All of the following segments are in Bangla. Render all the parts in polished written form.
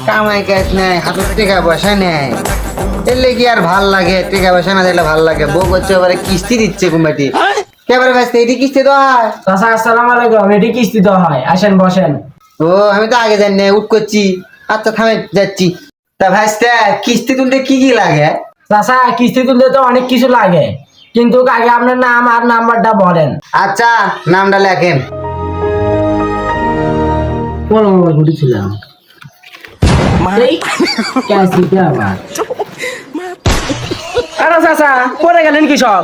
কামাই কাজ নেই, হাতের টাকা পয়সা নেই, এলে কি আর ভাল লাগে? টাকা পয়সা না দিলে ভাল লাগে? বউ করছে এবারে কিস্তি দিচ্ছে কুমাটি, এবারে ভাসতে এটি কিস্তি দেওয়া হয়। চাচা আসসালামু আলাইকুম, এটি কিস্তি দেওয়া হয়, আসেন বসেন। ও আমি তো আগে জানি না, উঠ করছি। আচ্ছা থামে যাচ্ছি। তা ভাসতে কিস্তি তুলতে কি কি লাগে? চাচা কিস্তি তুলতে তো অনেক কিছু লাগে, কিন্তু আগে আপনার নাম আর নাম্বারটা বলেন। আচ্ছা নামটা লেখেন। ঘুরেছিলাম আরে চাচা পরে গেলেন কি সব?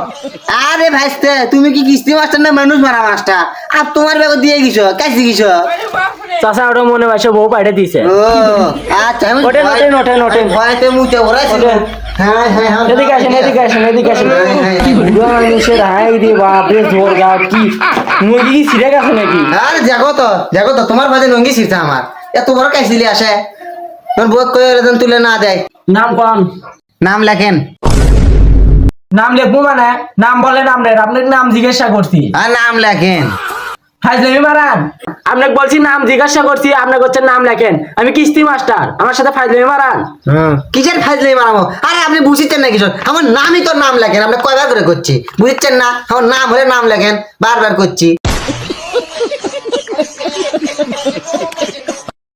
আরে ভাইস্তে তুমি কি কিস্তি মাস্টার না মানুষ মারা মাস্টার? আর তোমার ব্যাগ দিয়ে গেছো কাছে গেছো? চাচা ওটা মনে হয় বউ পাঠিয়ে দিছে। ও আচ্ছা আমি ওঠেন ওঠেন ওঠেন ওঠেন ভয়তে মুতে ভরাইছিল। হ্যাঁ হ্যাঁ হ্যাঁ এদিকে আসেন এদিকে আসেন এদিকে আসেন। মানুষের হাই রে বাপরে জোর গা কি মুরগি কি ছিঁড়ে গেছে নাকি? আরে দেখো তো তোমার বাজে নঙ্গি ছিড়ছে আমার। এত বড় কাইছিলি আসে তোর বউ কই রেজন তুলে না দেয়। নাম কোন? নাম লেখেন। নাম লিখবো মানে? নাম বলেন আপনার, আপনার নাম জিজ্ঞাসা করছি। আর নাম লেখেন। ফাইজলামি মারান? আপনাকে বলছি নাম জিজ্ঞাসা করছি, আপনাকে হচ্ছে নাম লেখেন। আমি কিস্তি মাস্টার, আমার সাথে ফাইজলামি মারান? কিসের ফাজলামি মারামো? আরে আপনি বুঝিচ্ছেন না কিছু? আমার নামই তোর নাম লেখেন। আপনি কয়বার করে করছি বুঝিচ্ছেন না? আমার নাম হলে নাম লেখেন, বারবার করছি।